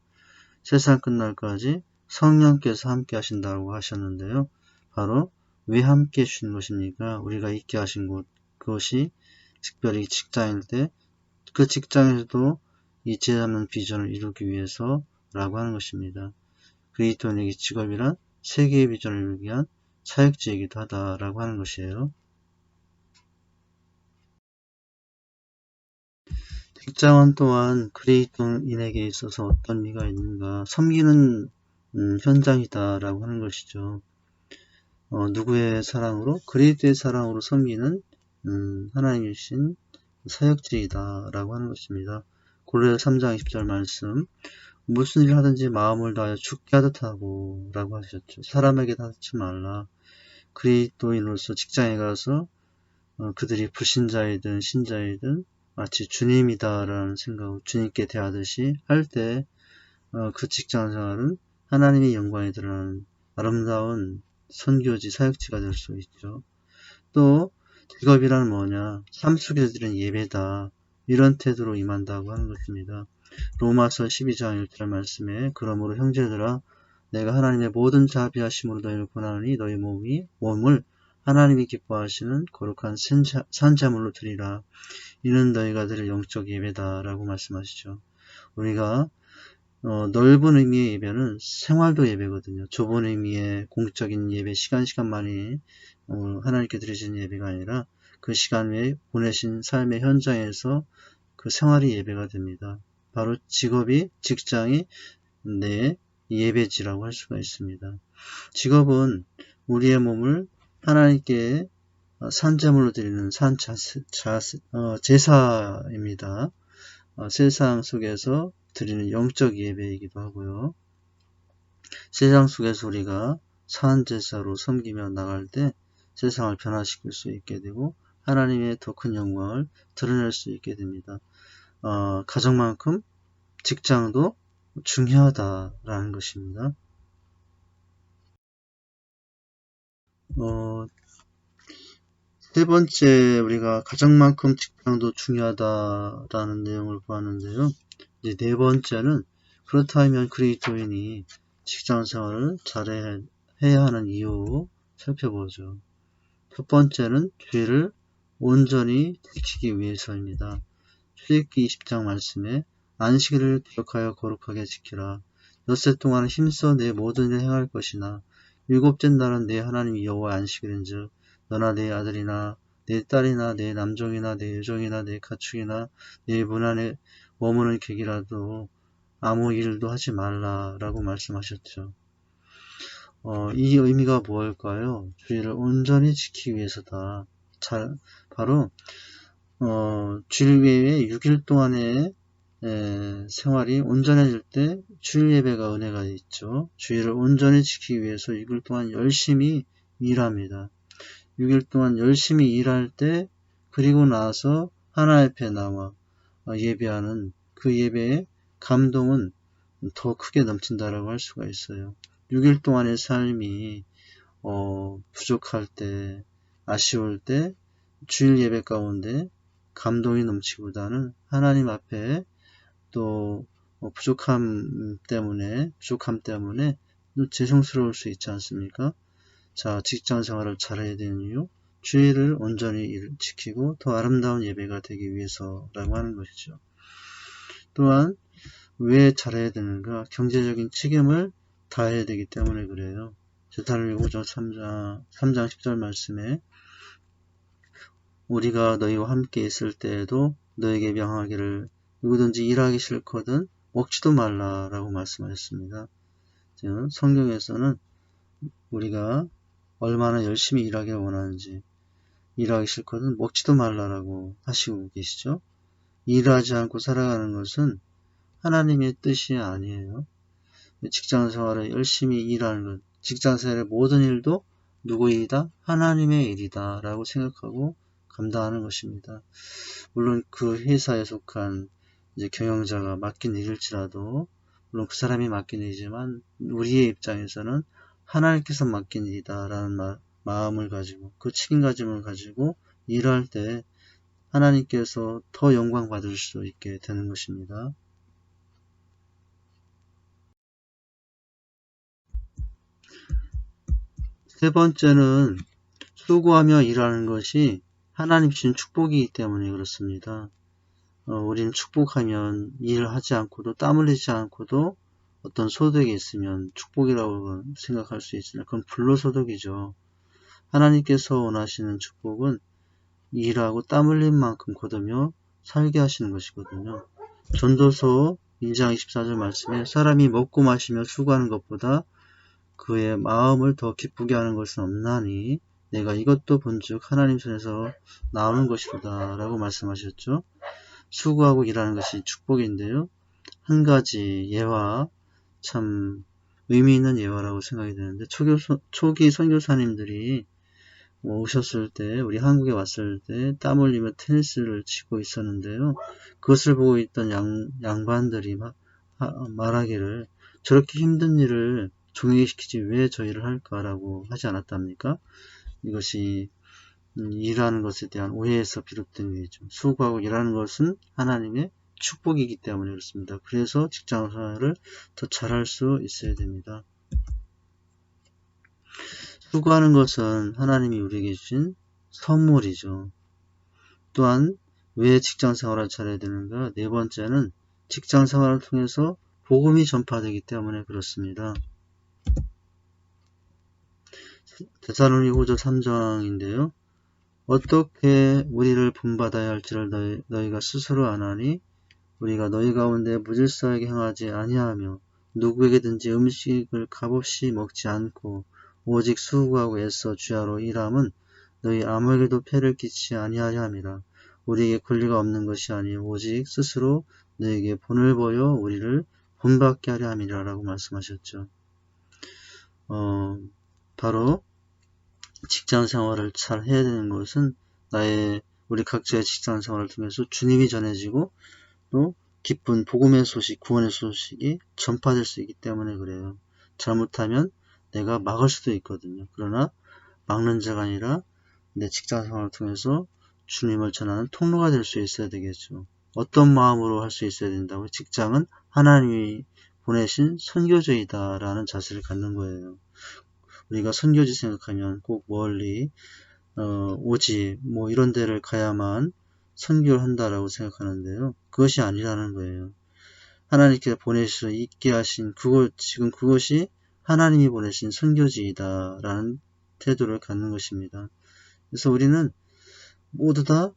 세상 끝날까지 성령께서 함께 하신다고 하셨는데요. 바로 왜 함께 해주신 것입니까? 우리가 있게 하신 곳, 그것이 특별히 직장일 때 그 직장에서도 이 제3의 비전을 이루기 위해서라고 하는 것입니다. 그리스도인에게 직업이란 세계의 비전을 이루기 위한 사역지이기도 하다라고 하는 것이에요. 직장은 또한 그리스도인에게 있어서 어떤 의미가 있는가? 섬기는 현장이다라고 하는 것이죠. 누구의 사랑으로? 그리스도의 사랑으로 섬기는 하나님이신 사역지이다라고 하는 것입니다. 골로새 3장 20절 말씀 무슨 일 하든지 마음을 다하여 죽게 하듯 하고 라고 하셨죠. 사람에게 하지 말라. 그리스도인으로서 직장에 가서 그들이 불신자이든 신자이든 마치 주님이다라는 생각으로 주님께 대하듯이 할 때 그 직장 생활은 하나님의 영광이 드러나는 아름다운 선교지, 사역지가 될 수 있죠. 또 직업이란 뭐냐? 삶 속에서 드리는 예배다. 이런 태도로 임한다고 하는 것입니다. 로마서 12장 1절 말씀에 그러므로 형제들아 내가 하나님의 모든 자비하심으로 너희를 권하노니 너희 몸을 하나님이 기뻐하시는 거룩한 산자물로 드리라. 이는 너희가 드릴 영적 예배다라고 말씀하시죠. 우리가 넓은 의미의 예배는 생활도 예배거든요. 좁은 의미의 공적인 예배, 시간만이 하나님께 드리시는 예배가 아니라 그 시간 외에 보내신 삶의 현장에서 그 생활이 예배가 됩니다. 바로 직장이 내 예배지라고 할 수가 있습니다. 직업은 우리의 몸을 하나님께 산제물로 드리는 제사입니다. 세상 속에서 드리는 영적 예배이기도 하고요. 세상 속에서 우리가 산제사로 섬기며 나갈 때 세상을 변화시킬 수 있게 되고 하나님의 더 큰 영광을 드러낼 수 있게 됩니다. 가정만큼 직장도 중요하다라는 것입니다. 세 번째, 우리가 가정만큼 직장도 중요하다라는 내용을 보았는데요. 이제 네 번째는 그렇다면 그리스도인이 직장 생활을 잘해야 하는 이유 살펴보죠. 첫 번째는 죄를 온전히 지키기 위해서입니다. 출애굽기 20장 말씀에 안식일을 기억하여 거룩하게 지키라. 엿새 동안 힘써 내 모든 일을 행할 것이나 일곱째 날은 내 하나님 여호와 안식일인즉 너나 내 아들이나 내 딸이나 내 남종이나 내 여종이나 내 가축이나 내 문 안에 머무는 객이라도 아무 일도 하지 말라라고 말씀하셨죠. 이 의미가 무엇일까요? 주의를 온전히 지키기 위해서다. 바로 주일 외에 6일 동안의 생활이 온전해질 때 주일 예배가 은혜가 있죠. 주일을 온전히 지키기 위해서 6일 동안 열심히 일합니다. 6일 동안 열심히 일할 때 그리고 나서 하나님 앞에 나와 예배하는 그 예배의 감동은 더 크게 넘친다라고 할 수가 있어요. 6일 동안의 삶이 부족할 때, 아쉬울 때 주일 예배 가운데 감동이 넘치보다는 하나님 앞에 또 부족함 때문에 죄송스러울 수 있지 않습니까? 자, 직장 생활을 잘해야 되는 이유, 주일을 온전히 지키고 더 아름다운 예배가 되기 위해서라고 하는 것이죠. 또한 왜 잘해야 되는가? 경제적인 책임을 다해야 되기 때문에 그래요. 제사를 5장 3장 10절 말씀에 우리가 너희와 함께 있을 때에도 너에게 명하기를 누구든지 일하기 싫거든 먹지도 말라라고 말씀하셨습니다. 성경에서는 우리가 얼마나 열심히 일하기를 원하는지 일하기 싫거든 먹지도 말라라고 하시고 계시죠. 일하지 않고 살아가는 것은 하나님의 뜻이 아니에요. 직장생활에 열심히 일하는 것, 직장생활의 모든 일도 누구의 일이다? 하나님의 일이다 라고 생각하고 감당하는 것입니다. 물론 그 회사에 속한 이제 경영자가 맡긴 일일지라도 물론 그 사람이 맡긴 일이지만 우리의 입장에서는 하나님께서 맡긴 일이다 라는 마음을 가지고 그 책임감을 가지고 일할 때 하나님께서 더 영광 받을 수 있게 되는 것입니다. 세 번째는 수고하며 일하는 것이 하나님 주신 축복이기 때문에 그렇습니다. 우리는 축복하면 일을 하지 않고도 땀 흘리지 않고도 어떤 소득이 있으면 축복이라고 생각할 수 있으나 그건 불로소득이죠. 하나님께서 원하시는 축복은 일하고 땀 흘린 만큼 거두며 살게 하시는 것이거든요. 전도서 2장 24절 말씀에 사람이 먹고 마시며 수고하는 것보다 그의 마음을 더 기쁘게 하는 것은 없나니 내가 이것도 본즉 하나님 손에서 나오는 것이로다 라고 말씀하셨죠. 수고하고 일하는 것이 축복인데요. 한 가지 예화, 참 의미 있는 예화라고 생각이 되는데 초기 선교사님들이 오셨을 때 우리 한국에 왔을 때 땀 흘리며 테니스를 치고 있었는데요. 그것을 보고 있던 양반들이 말하기를 저렇게 힘든 일을 종이시키지 왜 저 일을 할까라고 하지 않았답니까? 이것이 일하는 것에 대한 오해에서 비롯된 일이죠. 수고하고 일하는 것은 하나님의 축복이기 때문에 그렇습니다. 그래서 직장생활을 더 잘할 수 있어야 됩니다. 수고하는 것은 하나님이 우리에게 주신 선물이죠. 또한 왜 직장생활을 잘해야 되는가? 네 번째는 직장생활을 통해서 복음이 전파되기 때문에 그렇습니다. 데살로니가후서 3장인데요. 어떻게 우리를 본받아야 할지를 너희가 스스로 아나니 우리가 너희 가운데 무질서하게 행하지 아니하며 누구에게든지 음식을 값없이 먹지 않고 오직 수고하고 애써 주야로 일함은 너희 아무에게도 폐를 끼치지 아니하려 함이라. 우리에게 권리가 없는 것이 아니요 오직 스스로 너에게 본을 보여 우리를 본받게 하려 함이라 라고 말씀하셨죠. 바로 직장 생활을 잘 해야 되는 것은 우리 각자의 직장 생활을 통해서 주님이 전해지고 또 기쁜 복음의 소식, 구원의 소식이 전파될 수 있기 때문에 그래요. 잘못하면 내가 막을 수도 있거든요. 그러나 막는 자가 아니라 내 직장 생활을 통해서 주님을 전하는 통로가 될 수 있어야 되겠죠. 어떤 마음으로 할 수 있어야 된다고요? 직장은 하나님이 보내신 선교지이다 라는 자세를 갖는 거예요. 우리가 선교지 생각하면 꼭 멀리 오지 뭐 이런 데를 가야만 선교를 한다라고 생각하는데요. 그것이 아니라는 거예요. 하나님께서 보내셔서 있게 하신 지금 그것이 하나님이 보내신 선교지이다 라는 태도를 갖는 것입니다. 그래서 우리는 모두 다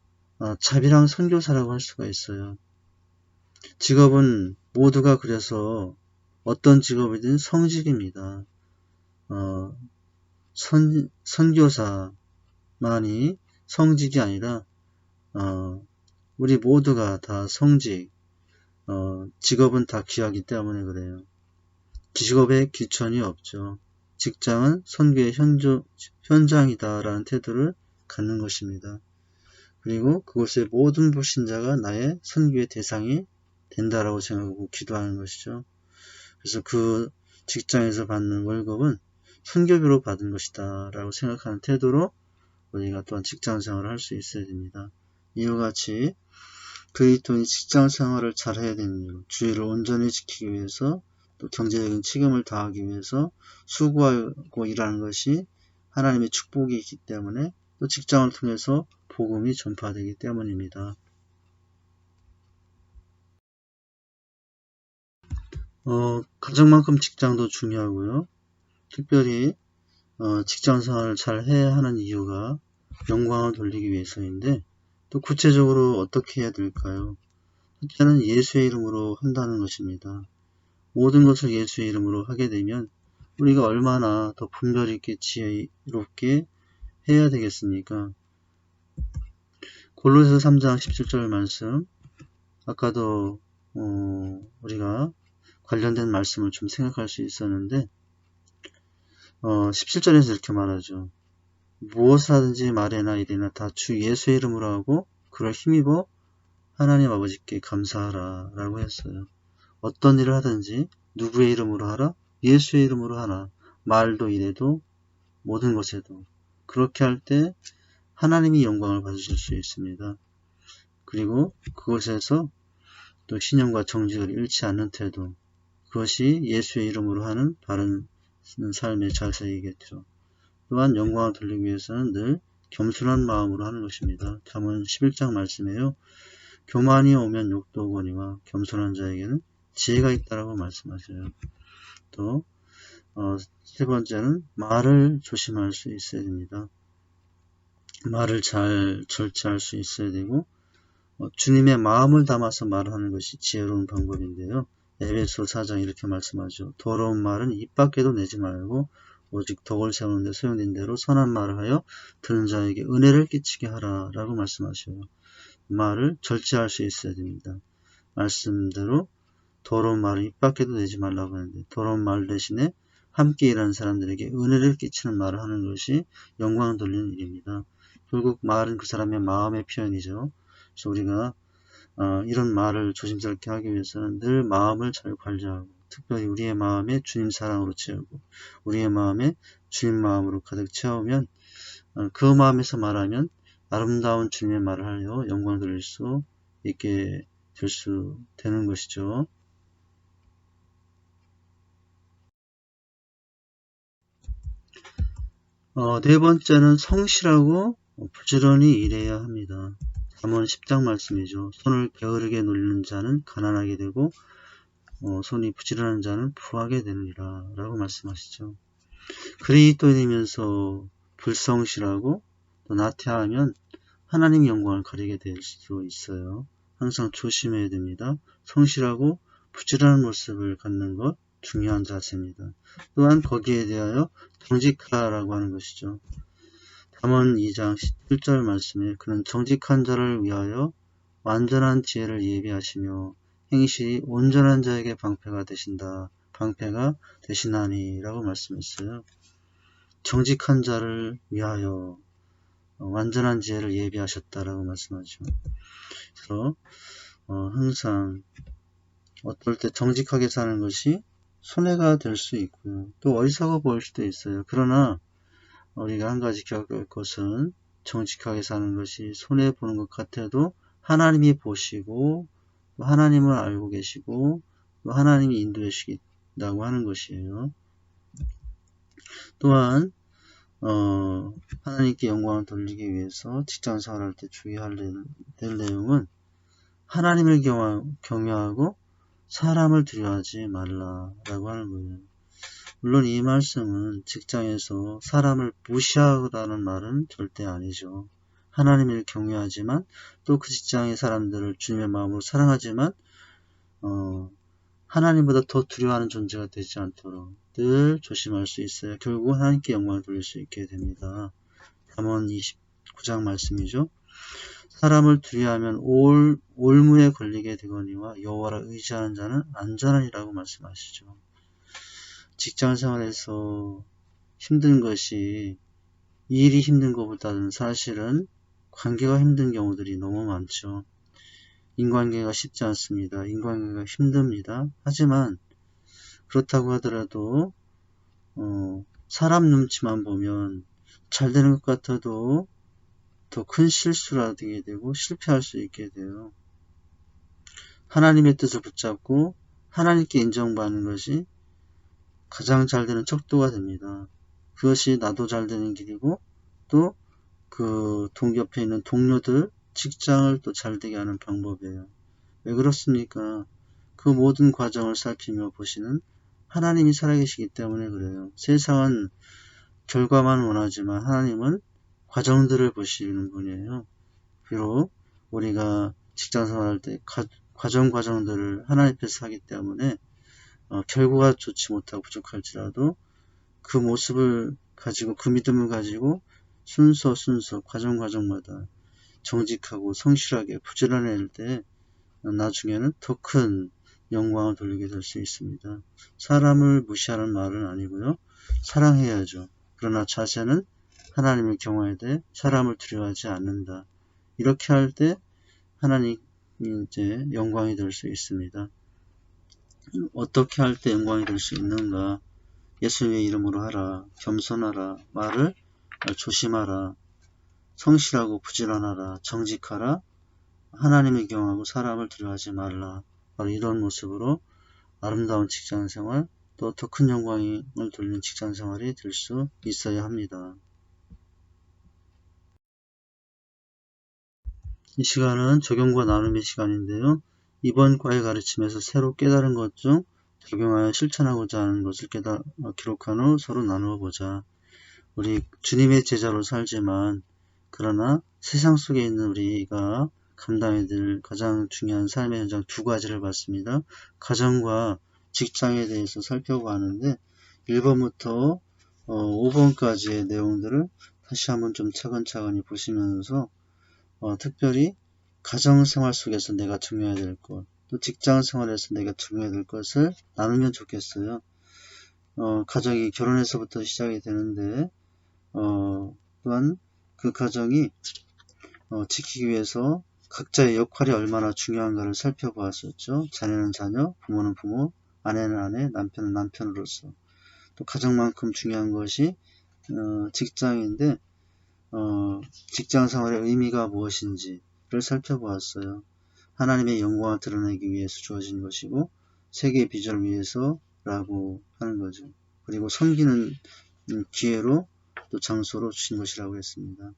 자비랑 선교사라고 할 수가 있어요. 직업은 모두가 그래서 어떤 직업이든 성직입니다. 선교사만이 성직이 아니라 우리 모두가 다 성직, 직업은 다 귀하기 때문에 그래요. 직업에 귀천이 없죠. 직장은 선교의 현장이다라는 태도를 갖는 것입니다. 그리고 그곳의 모든 불신자가 나의 선교의 대상이 된다라고 생각하고 기도하는 것이죠. 그래서 그 직장에서 받는 월급은 선교비로 받은 것이다 라고 생각하는 태도로 우리가 또한 직장생활을 할 수 있어야 됩니다. 이와 같이 그리스도인이 직장생활을 잘 해야 되는 이유, 주의를 온전히 지키기 위해서 또 경제적인 책임을 다하기 위해서 수고하고 일하는 것이 하나님의 축복이 있기 때문에 또 직장을 통해서 복음이 전파되기 때문입니다. 가정만큼 직장도 중요하고요. 특별히 직장생활을 잘 해야 하는 이유가 영광을 돌리기 위해서인데 또 구체적으로 어떻게 해야 될까요? 첫째는 예수의 이름으로 한다는 것입니다. 모든 것을 예수의 이름으로 하게 되면 우리가 얼마나 더 분별 있게 지혜롭게 해야 되겠습니까? 골로새서 3장 17절 말씀, 아까도 우리가 관련된 말씀을 좀 생각할 수 있었는데 17절에서 이렇게 말하죠. 무엇을 하든지 말이나 일이나 다 주 예수의 이름으로 하고 그를 힘입어 하나님 아버지께 감사하라 라고 했어요. 어떤 일을 하든지 누구의 이름으로 하라? 예수의 이름으로 하라. 말도 일에도 모든 것에도. 그렇게 할 때 하나님이 영광을 받으실 수 있습니다. 그리고 그것에서 또 신념과 정직을 잃지 않는 태도. 그것이 예수의 이름으로 하는 바른 삶의 자세이겠죠. 또한 영광을 돌리기 위해서는 늘 겸손한 마음으로 하는 것입니다. 잠언 11장 말씀에요. 교만이 오면 욕도 오거니와 겸손한 자에게는 지혜가 있다라고 말씀하셔요. 또 세 번째는 말을 조심할 수 있어야 됩니다. 말을 잘 절제할 수 있어야 되고 주님의 마음을 담아서 말하는 것이 지혜로운 방법인데요. 에베소 4장 이렇게 말씀하죠. 더러운 말은 입 밖에도 내지 말고 오직 덕을 세우는 데 소용된 대로 선한 말을 하여 듣는 자에게 은혜를 끼치게 하라 라고 말씀하셔요. 말을 절제할 수 있어야 됩니다. 말씀대로 더러운 말을 입 밖에도 내지 말라고 하는데 더러운 말 대신에 함께 일하는 사람들에게 은혜를 끼치는 말을 하는 것이 영광 돌리는 일입니다. 결국 말은 그 사람의 마음의 표현이죠. 그래서 우리가 이런 말을 조심스럽게 하기 위해서는 늘 마음을 잘 관리하고 특별히 우리의 마음에 주님 사랑으로 채우고 우리의 마음에 주님 마음으로 가득 채우면 그 마음에서 말하면 아름다운 주님의 말을 하여 영광 돌릴 수 있게 되는 것이죠. 네 번째는 성실하고 부지런히 일해야 합니다. 잠언 10장 말씀이죠. 손을 게으르게 놀리는 자는 가난하게 되고 손이 부지런한 자는 부하게 되느니라 라고 말씀하시죠. 그리스도인이면서 불성실하고 또 나태하면 하나님 영광을 가리게 될 수 있어요. 항상 조심해야 됩니다. 성실하고 부지런한 모습을 갖는 것 중요한 자세입니다. 또한 거기에 대하여 정직하라고 하는 것이죠. 잠언 2장 1절 말씀에 그는 정직한 자를 위하여 완전한 지혜를 예비하시며 행실이 온전한 자에게 방패가 되시나니 라고 말씀했어요. 정직한 자를 위하여 완전한 지혜를 예비하셨다라고 말씀하죠. 그래서 항상 어떨 때 정직하게 사는 것이 손해가 될 수 있고요. 또 어리석어 보일 수도 있어요. 그러나 우리가 한 가지 기억할 것은 정직하게 사는 것이 손해보는 것 같아도 하나님이 보시고 또 하나님을 알고 계시고 또 하나님이 인도해 주신다고 하는 것이에요. 또한 하나님께 영광을 돌리기 위해서 직장생활할 때 주의할 될 내용은 하나님을 경외하고 사람을 두려워하지 말라라고 하는 거예요. 물론 이 말씀은 직장에서 사람을 무시하라는 말은 절대 아니죠. 하나님을 경외하지만 또 그 직장의 사람들을 주님의 마음으로 사랑하지만 하나님보다 더 두려워하는 존재가 되지 않도록 늘 조심할 수 있어야 결국 하나님께 영광을 돌릴 수 있게 됩니다. 잠언 29장 말씀이죠. 사람을 두려워하면 올무에 걸리게 되거니와 여호와를 의지하는 자는 안전하리라고 말씀하시죠. 직장생활에서 힘든 것이 일이 힘든 것보다는 사실은 관계가 힘든 경우들이 너무 많죠. 인간관계가 쉽지 않습니다. 인간관계가 힘듭니다. 하지만 그렇다고 하더라도 사람 눈치만 보면 잘 되는 것 같아도 더 큰 실수를 하게 되고 실패할 수 있게 돼요. 하나님의 뜻을 붙잡고 하나님께 인정받는 것이 가장 잘 되는 척도가 됩니다. 그것이 나도 잘 되는 길이고 또 그 옆에 있는 동료들, 직장을 또 잘 되게 하는 방법이에요. 왜 그렇습니까? 그 모든 과정을 살피며 보시는 하나님이 살아계시기 때문에 그래요. 세상은 결과만 원하지만 하나님은 과정들을 보시는 분이에요. 비록 우리가 직장생활할 때 과정들을 하나님 앞에서 하기 때문에 결과가 좋지 못하고 부족할지라도 그 모습을 가지고 그 믿음을 가지고 순서 과정마다 정직하고 성실하게 부지런할 때 나중에는 더 큰 영광을 돌리게 될 수 있습니다. 사람을 무시하는 말은 아니고요. 사랑해야죠. 그러나 자세는 하나님을 경외해야 돼 사람을 두려워하지 않는다. 이렇게 할 때 하나님이 이제 영광이 될 수 있습니다. 어떻게 할 때 영광이 될 수 있는가? 예수님의 이름으로 하라. 겸손하라. 말을 조심하라. 성실하고 부지런하라. 정직하라. 하나님을 경외하고 사람을 두려워하지 말라. 바로 이런 모습으로 아름다운 직장생활 또 더 큰 영광을 돌리는 직장생활이 될 수 있어야 합니다. 이 시간은 적용과 나눔의 시간인데요. 이번 과의 가르침에서 새로 깨달은 것 중 적용하여 실천하고자 하는 것을 기록한 후 서로 나누어 보자. 우리 주님의 제자로 살지만 그러나 세상 속에 있는 우리가 감당해야 될 가장 중요한 삶의 현장 두 가지를 봤습니다. 가정과 직장에 대해서 살펴보았는데 1번부터 5번까지의 내용들을 다시 한번 좀 차근차근히 보시면서 특별히 가정생활 속에서 내가 중요해야 될 것, 또 직장생활에서 내가 중요해야 될 것을 나누면 좋겠어요. 가정이 결혼해서부터 시작이 되는데 또한 그 가정이 지키기 위해서 각자의 역할이 얼마나 중요한가를 살펴보았었죠. 자녀는 자녀, 부모는 부모, 아내는 아내, 남편은 남편으로서 또 가정만큼 중요한 것이 직장인데 직장생활의 의미가 무엇인지를 살펴보았어요. 하나님의 영광을 드러내기 위해서 주어진 것이고 세계의 비전을 위해서라고 하는 거죠. 그리고 섬기는 기회로 또 장소로 주신 것이라고 했습니다.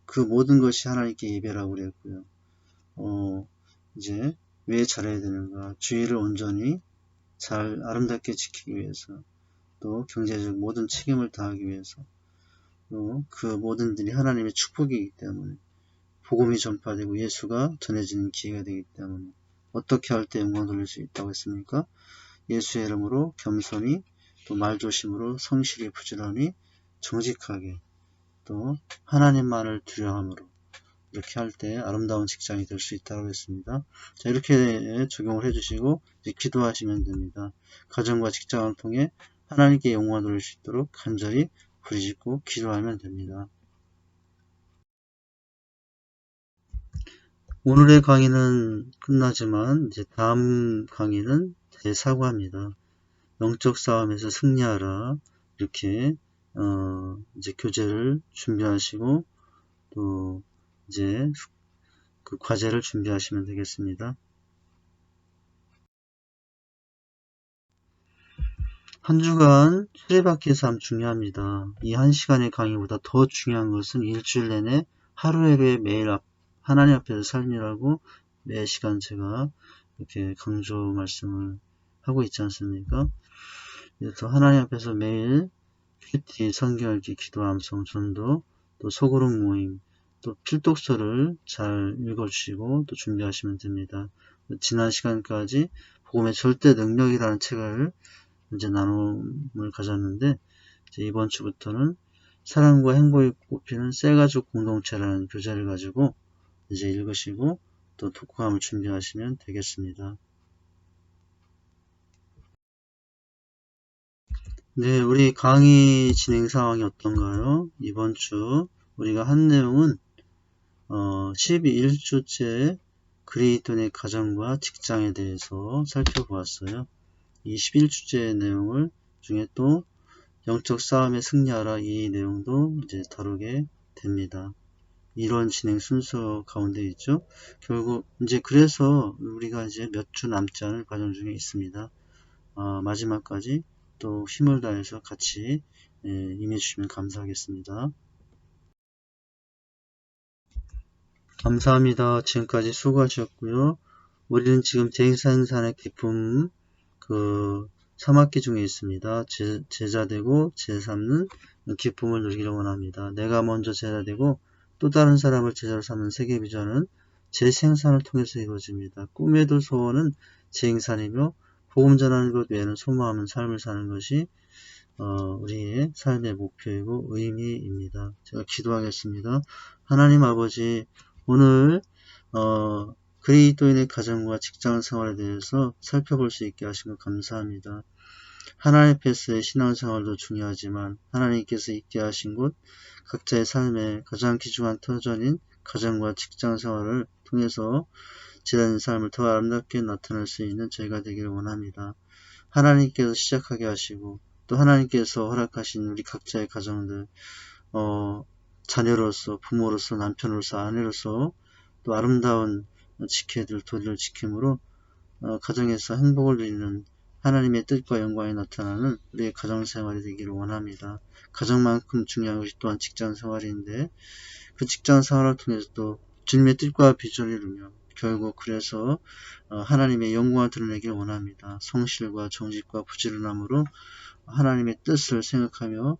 그 모든 것이 하나님께 예배라고 그랬고요. 이제 왜 잘해야 되는가? 주의를 온전히 잘 아름답게 지키기 위해서 또 경제적 모든 책임을 다하기 위해서 또 그 모든 일이 하나님의 축복이기 때문에 복음이 전파되고 예수가 전해지는 기회가 되기 때문에 어떻게 할 때 영광 돌릴 수 있다고 했습니까? 예수의 이름으로 겸손히 또 말조심으로 성실히 부지런히 정직하게 또 하나님만을 두려움으로 이렇게 할 때 아름다운 직장이 될 수 있다고 했습니다. 자, 이렇게 적용을 해주시고 이제 기도하시면 됩니다. 가정과 직장을 통해 하나님께 영광을 돌릴 수 있도록 간절히 부르짖고 기도하면 됩니다. 오늘의 강의는 끝나지만 이제 다음 강의는 제4과입니다. 영적 싸움에서 승리하라. 이렇게 이제 교재를 준비하시고 또 이제 그 과제를 준비하시면 되겠습니다. 한 주간 수레바퀴의 삶 중요합니다. 이 한 시간의 강의보다 더 중요한 것은 일주일 내내 하루하루에 매일 하나님 앞에서 삶이라고 매 시간 제가 이렇게 강조 말씀을 하고 있지 않습니까? 그래서 하나님 앞에서 매일 큐티, 성경읽기, 기도, 암송, 전도, 또 소그룹 모임, 또 필독서를 잘 읽어주시고 또 준비하시면 됩니다. 지난 시간까지 복음의 절대 능력이라는 책을 이제 나눔을 가졌는데 이제 이번 주부터는 사랑과 행복이 꽃피는 셀가족 공동체라는 교재를 가지고 이제 읽으시고 또 독후감을 준비하시면 되겠습니다. 네, 우리 강의 진행 상황이 어떤가요? 이번 주 우리가 한 내용은 11주째 그리스도인의 가정과 직장에 대해서 살펴보았어요. 이 11주째 내용을 중에 또 영적 싸움에 승리하라 이 내용도 이제 다루게 됩니다. 이런 진행 순서 가운데 있죠. 결국 이제 그래서 우리가 이제 몇 주 남지 않을 과정 중에 있습니다. 마지막까지 또 힘을 다해서 같이 임해주시면 감사하겠습니다. 감사합니다. 지금까지 수고하셨고요. 우리는 지금 제생산의 기쁨 그 3학기 중에 있습니다. 제자되고 제삼는 기쁨을 누리기를 원합니다. 내가 먼저 제자되고 또 다른 사람을 제자로 삼는 세계 비전은 재생산을 통해서 이루어집니다. 꿈에도 소원은 재생산이며 복음 전하는 것 외에는 소망하는 삶을 사는 것이 우리의 삶의 목표이고 의미입니다. 제가 기도하겠습니다. 하나님 아버지, 오늘 그리스도인의 가정과 직장 생활에 대해서 살펴볼 수 있게 하신 것 감사합니다. 하나님 앞에서의 신앙생활도 중요하지만 하나님께서 있게 하신 곳 각자의 삶의 가장 귀중한 터전인 가정과 직장 생활을 통해서 지난 삶을 더 아름답게 나타낼 수 있는 저희가 되기를 원합니다. 하나님께서 시작하게 하시고 또 하나님께서 허락하신 우리 각자의 가정들 자녀로서 부모로서 남편으로서 아내로서 또 아름다운 지켜들 도리를 지킴으로 가정에서 행복을 누리는 하나님의 뜻과 영광이 나타나는 우리의 가정생활이 되기를 원합니다. 가정만큼 중요한 것이 또한 직장생활인데 그 직장생활을 통해서 또 주님의 뜻과 비전을 이루며 결국 그래서 하나님의 영광을 드러내기를 원합니다. 성실과 정직과 부지런함으로 하나님의 뜻을 생각하며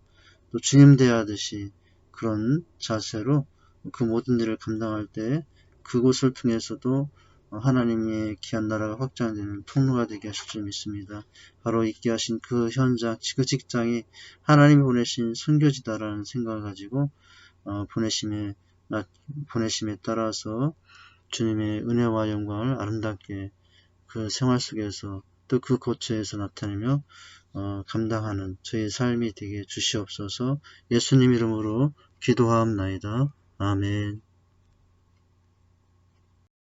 또 주님 대하듯이 그런 자세로 그 모든 일을 감당할 때 그곳을 통해서도 하나님의 귀한 나라가 확장되는 통로가 되게 하실 줄 믿습니다. 바로 있게 하신 그 현장, 그 직장이 하나님이 보내신 선교지다라는 생각을 가지고 보내심에 따라서 주님의 은혜와 영광을 아름답게 그 생활 속에서 또 그 거처에서 나타내며 감당하는 저의 삶이 되게 주시옵소서. 예수님 이름으로 기도하옵나이다. 아멘.